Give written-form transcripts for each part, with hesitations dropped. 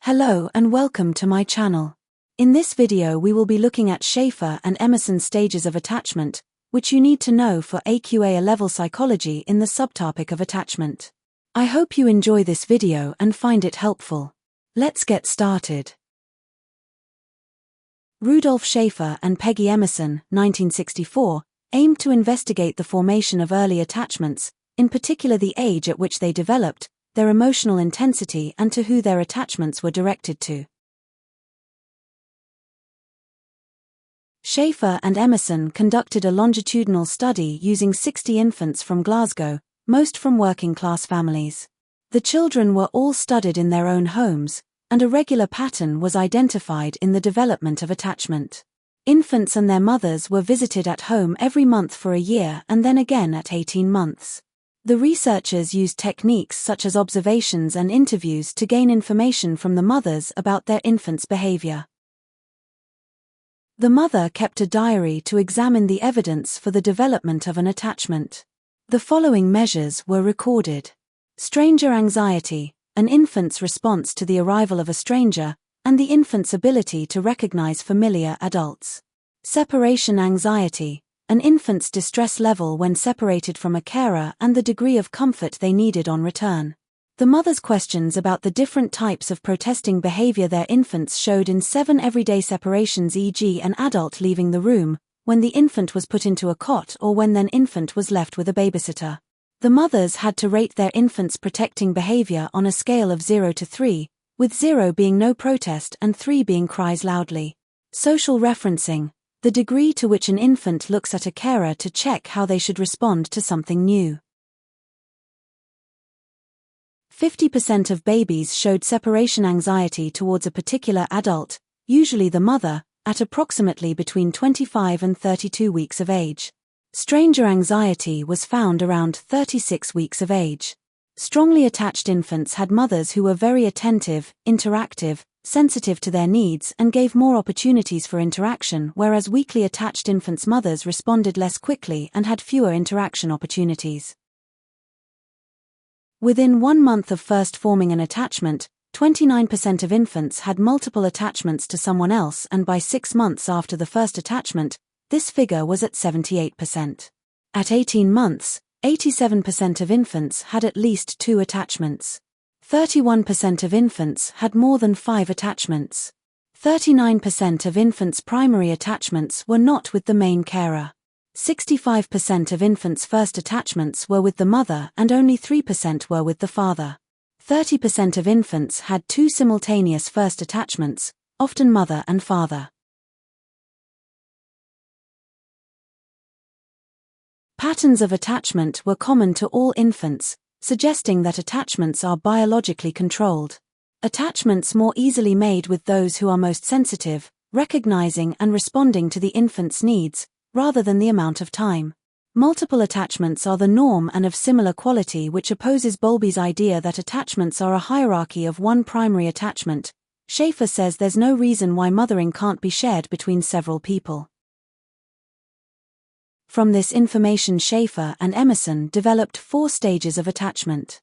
Hello and welcome to my channel. In this video we will be looking at Schaffer and Emerson stages of attachment, which you need to know for AQA A-level psychology in the subtopic of attachment. I hope you enjoy this video and find it helpful. Let's get started. Rudolf Schaffer and Peggy Emerson, 1964, aimed to investigate the formation of early attachments, in particular the age at which they developed, their emotional intensity and to who their attachments were directed to. Schaffer and Emerson conducted a longitudinal study using 60 infants from Glasgow, most from working-class families. The children were all studied in their own homes, and a regular pattern was identified in the development of attachment. Infants and their mothers were visited at home every month for a year and then again at 18 months. The researchers used techniques such as observations and interviews to gain information from the mothers about their infants' behavior. The mother kept a diary to examine the evidence for the development of an attachment. The following measures were recorded: stranger anxiety, an infant's response to the arrival of a stranger, and the infant's ability to recognize familiar adults. Separation anxiety, an infant's distress level when separated from a carer and the degree of comfort they needed on return. The mother's questions about the different types of protesting behavior their infants showed in 7 everyday separations, e.g. an adult leaving the room, when the infant was put into a cot or when an infant was left with a babysitter. The mothers had to rate their infant's protecting behavior on a scale of 0 to 3, with 0 being no protest and 3 being cries loudly. Social referencing, the degree to which an infant looks at a carer to check how they should respond to something new. 50% of babies showed separation anxiety towards a particular adult, usually the mother, at approximately between 25 and 32 weeks of age. Stranger anxiety was found around 36 weeks of age. Strongly attached infants had mothers who were very attentive, interactive, sensitive to their needs and gave more opportunities for interaction, whereas weakly attached infants' mothers responded less quickly and had fewer interaction opportunities. Within 1 month of first forming an attachment, 29% of infants had multiple attachments to someone else, and by 6 months after the first attachment, this figure was at 78%. At 18 months, 87% of infants had at least 2 attachments. 31% of infants had more than 5 attachments. 39% of infants' primary attachments were not with the main carer. 65% of infants' first attachments were with the mother and only 3% were with the father. 30% of infants had 2 simultaneous first attachments, often mother and father. Patterns of attachment were common to all infants, suggesting that attachments are biologically controlled. Attachments more easily made with those who are most sensitive, recognizing and responding to the infant's needs, rather than the amount of time. Multiple attachments are the norm and of similar quality, which opposes Bowlby's idea that attachments are a hierarchy of one primary attachment. Schaffer says there's no reason why mothering can't be shared between several people. From this information, Schaffer and Emerson developed 4 stages of attachment.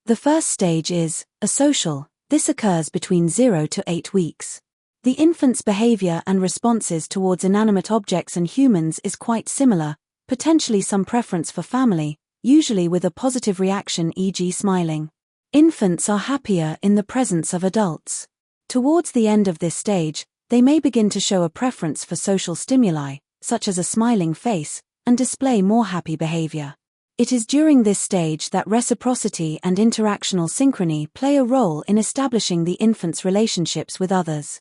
The first stage is asocial. This occurs between 0 to 8 weeks. The infant's behavior and responses towards inanimate objects and humans is quite similar, potentially some preference for family, usually with a positive reaction, e.g. smiling. Infants are happier in the presence of adults. Towards the end of this stage, they may begin to show a preference for social stimuli, such as a smiling face, and display more happy behavior. It is during this stage that reciprocity and interactional synchrony play a role in establishing the infant's relationships with others.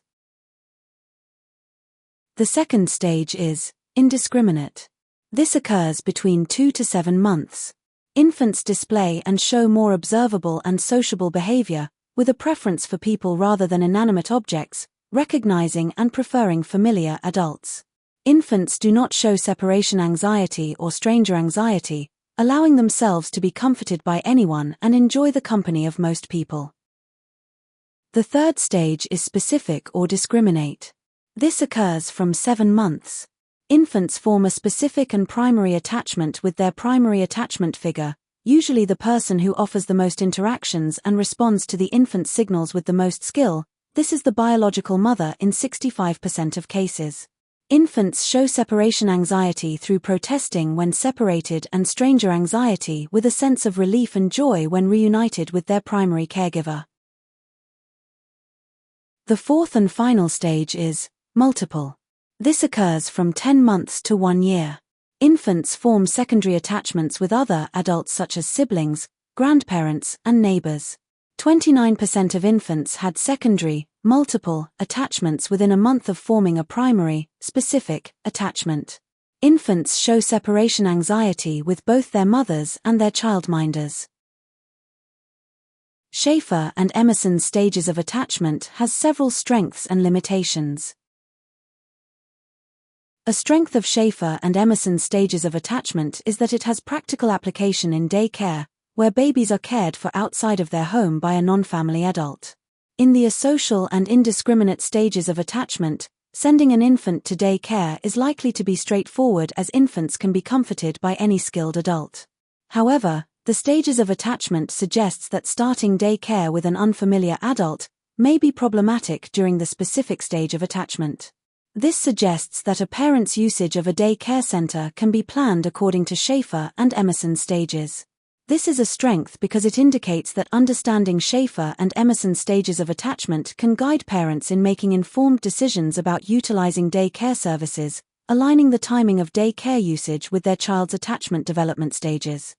The second stage is indiscriminate. This occurs between 2 to 7 months. Infants display and show more observable and sociable behavior, with a preference for people rather than inanimate objects, recognizing and preferring familiar adults. Infants do not show separation anxiety or stranger anxiety, allowing themselves to be comforted by anyone and enjoy the company of most people. The third stage is specific or discriminate. This occurs from 7 months. Infants form a specific and primary attachment with their primary attachment figure, usually the person who offers the most interactions and responds to the infant's signals with the most skill. This is the biological mother in 65% of cases. Infants show separation anxiety through protesting when separated and stranger anxiety with a sense of relief and joy when reunited with their primary caregiver. The fourth and final stage is multiple. This occurs from 10 months to 1 year. Infants form secondary attachments with other adults such as siblings, grandparents, and neighbors. 29% of infants had secondary, multiple, attachments within a month of forming a primary, specific, attachment. Infants show separation anxiety with both their mothers and their childminders. Schaffer and Emerson's stages of attachment has several strengths and limitations. A strength of Schaffer and Emerson's stages of attachment is that it has practical application in day care, where babies are cared for outside of their home by a non-family adult. In the asocial and indiscriminate stages of attachment, sending an infant to day care is likely to be straightforward as infants can be comforted by any skilled adult. However, the stages of attachment suggests that starting day care with an unfamiliar adult may be problematic during the specific stage of attachment. This suggests that a parent's usage of a day care center can be planned according to Schaffer and Emerson stages. This is a strength because it indicates that understanding Schaffer and Emerson stages of attachment can guide parents in making informed decisions about utilizing day care services, aligning the timing of day care usage with their child's attachment development stages.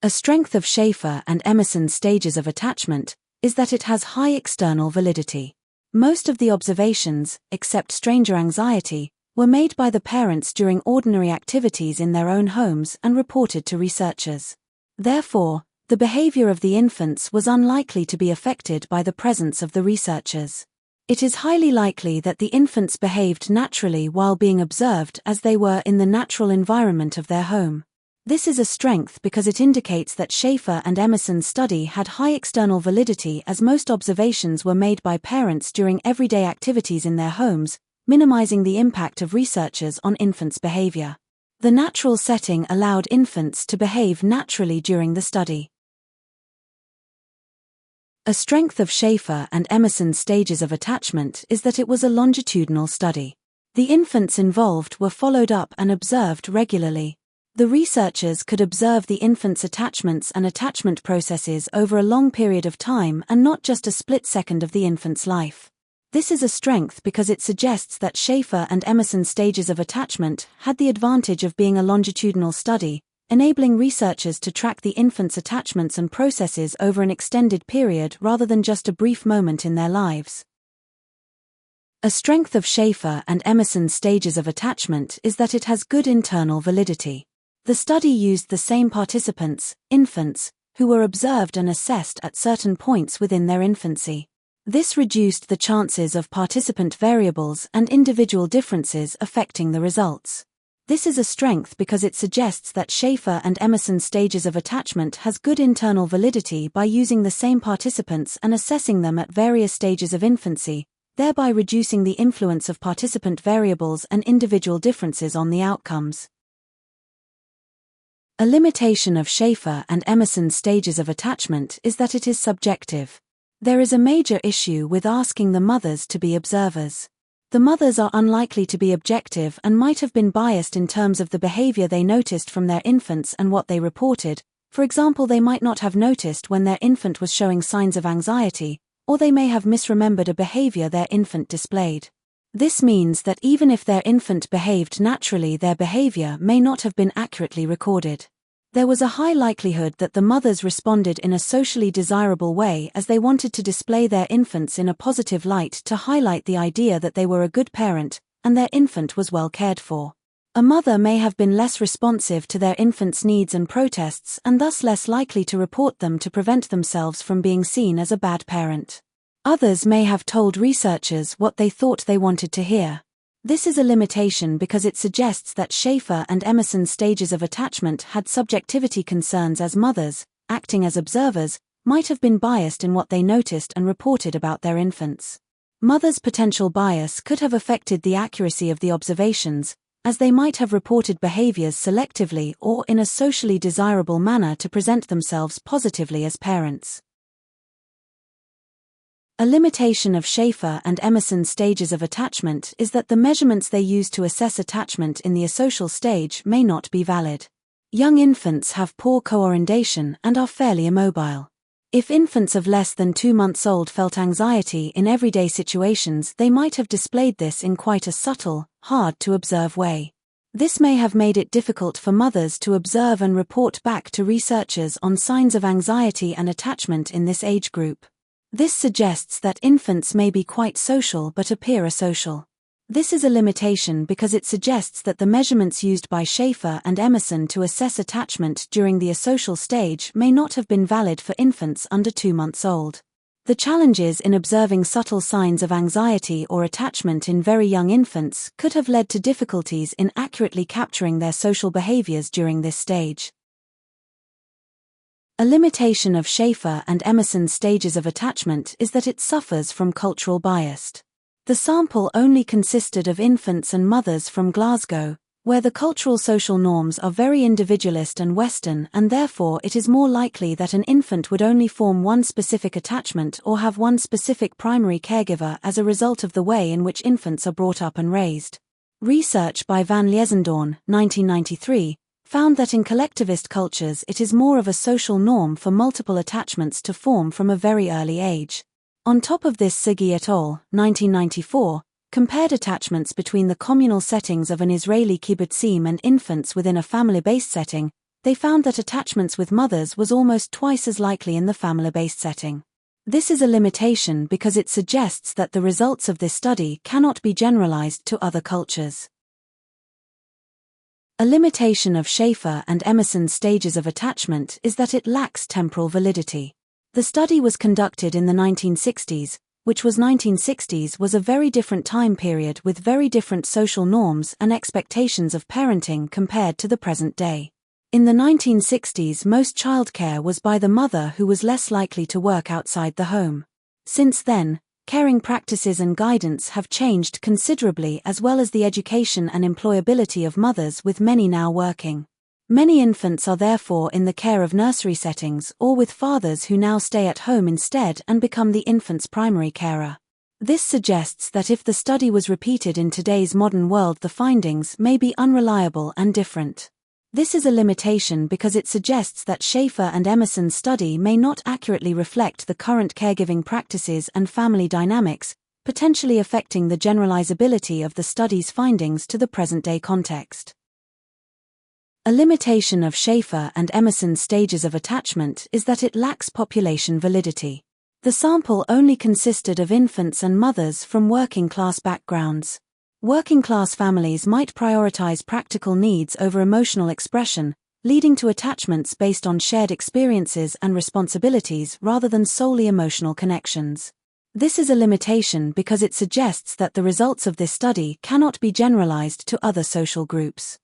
A strength of Schaffer and Emerson's stages of attachment is that it has high external validity. Most of the observations, except stranger anxiety, were made by the parents during ordinary activities in their own homes and reported to researchers. Therefore, the behavior of the infants was unlikely to be affected by the presence of the researchers. It is highly likely that the infants behaved naturally while being observed as they were in the natural environment of their home. This is a strength because it indicates that Schaffer and Emerson's study had high external validity as most observations were made by parents during everyday activities in their homes, minimizing the impact of researchers on infants' behavior. The natural setting allowed infants to behave naturally during the study. A strength of Schaffer and Emerson's stages of attachment is that it was a longitudinal study. The infants involved were followed up and observed regularly. The researchers could observe the infant's attachments and attachment processes over a long period of time and not just a split second of the infant's life. This is a strength because it suggests that Schaffer and Emerson's stages of attachment had the advantage of being a longitudinal study, enabling researchers to track the infant's attachments and processes over an extended period rather than just a brief moment in their lives. A strength of Schaffer and Emerson's stages of attachment is that it has good internal validity. The study used the same participants, infants, who were observed and assessed at certain points within their infancy. This reduced the chances of participant variables and individual differences affecting the results. This is a strength because it suggests that Schaffer and Emerson's stages of attachment has good internal validity by using the same participants and assessing them at various stages of infancy, thereby reducing the influence of participant variables and individual differences on the outcomes. A limitation of Schaffer and Emerson's stages of attachment is that it is subjective. There is a major issue with asking the mothers to be observers. The mothers are unlikely to be objective and might have been biased in terms of the behavior they noticed from their infants and what they reported. For example, they might not have noticed when their infant was showing signs of anxiety, or they may have misremembered a behavior their infant displayed. This means that even if their infant behaved naturally, their behavior may not have been accurately recorded. There was a high likelihood that the mothers responded in a socially desirable way as they wanted to display their infants in a positive light to highlight the idea that they were a good parent and their infant was well cared for. A mother may have been less responsive to their infant's needs and protests and thus less likely to report them to prevent themselves from being seen as a bad parent. Others may have told researchers what they thought they wanted to hear. This is a limitation because it suggests that Schaffer and Emerson's stages of attachment had subjectivity concerns as mothers, acting as observers, might have been biased in what they noticed and reported about their infants. Mothers' potential bias could have affected the accuracy of the observations, as they might have reported behaviors selectively or in a socially desirable manner to present themselves positively as parents. A limitation of Schaffer and Emerson's stages of attachment is that the measurements they use to assess attachment in the asocial stage may not be valid. Young infants have poor coordination and are fairly immobile. If infants of less than 2 months old felt anxiety in everyday situations, they might have displayed this in quite a subtle, hard-to-observe way. This may have made it difficult for mothers to observe and report back to researchers on signs of anxiety and attachment in this age group. This suggests that infants may be quite social but appear asocial. This is a limitation because it suggests that the measurements used by Schaffer and Emerson to assess attachment during the asocial stage may not have been valid for infants under 2 months old. The challenges in observing subtle signs of anxiety or attachment in very young infants could have led to difficulties in accurately capturing their social behaviors during this stage. A limitation of Schaffer and Emerson's stages of attachment is that it suffers from cultural bias. The sample only consisted of infants and mothers from Glasgow, where the cultural social norms are very individualist and Western, and therefore it is more likely that an infant would only form one specific attachment or have one specific primary caregiver as a result of the way in which infants are brought up and raised. Research by Van Liesendorn, 1993, found that in collectivist cultures it is more of a social norm for multiple attachments to form from a very early age. On top of this, Sigi et al., 1994, compared attachments between the communal settings of an Israeli kibbutzim and infants within a family-based setting. They found that attachments with mothers was almost twice as likely in the family-based setting. This is a limitation because it suggests that the results of this study cannot be generalized to other cultures. A limitation of Schaffer and Emerson's stages of attachment is that it lacks temporal validity. The study was conducted in the 1960s, which was a very different time period with very different social norms and expectations of parenting compared to the present day. In the 1960s, most childcare was by the mother, who was less likely to work outside the home. Since then, caring practices and guidance have changed considerably, as well as the education and employability of mothers, with many now working. Many infants are therefore in the care of nursery settings or with fathers who now stay at home instead and become the infant's primary carer. This suggests that if the study was repeated in today's modern world, the findings may be unreliable and different. This is a limitation because it suggests that Schaffer and Emerson's study may not accurately reflect the current caregiving practices and family dynamics, potentially affecting the generalizability of the study's findings to the present-day context. A limitation of Schaffer and Emerson's stages of attachment is that it lacks population validity. The sample only consisted of infants and mothers from working-class backgrounds. Working-class families might prioritize practical needs over emotional expression, leading to attachments based on shared experiences and responsibilities rather than solely emotional connections. This is a limitation because it suggests that the results of this study cannot be generalized to other social groups.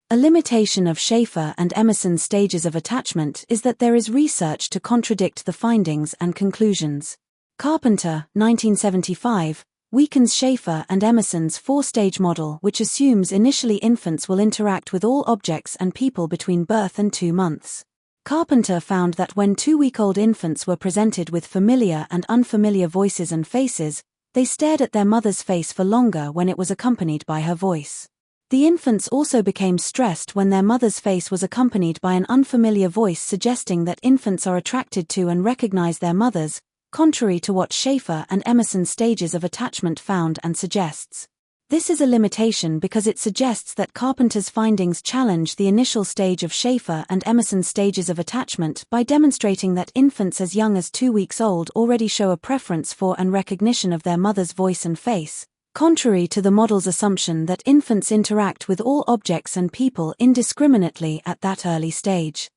A limitation of Schaffer and Emerson's stages of attachment is that there is research to contradict the findings and conclusions. Carpenter, 1975, weakens Schaffer and Emerson's 4-stage model, which assumes initially infants will interact with all objects and people between birth and 2 months. Carpenter found that when 2-week-old infants were presented with familiar and unfamiliar voices and faces, they stared at their mother's face for longer when it was accompanied by her voice. The infants also became stressed when their mother's face was accompanied by an unfamiliar voice, suggesting that infants are attracted to and recognize their mothers, contrary to what Schaffer and Emerson's stages of attachment found and suggests. This is a limitation because it suggests that Carpenter's findings challenge the initial stage of Schaffer and Emerson's stages of attachment by demonstrating that infants as young as 2 weeks old already show a preference for and recognition of their mother's voice and face, contrary to the model's assumption that infants interact with all objects and people indiscriminately at that early stage.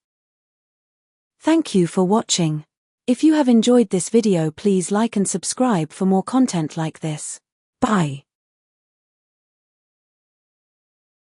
Thank you for watching. If you have enjoyed this video, please like and subscribe for more content like this. Bye.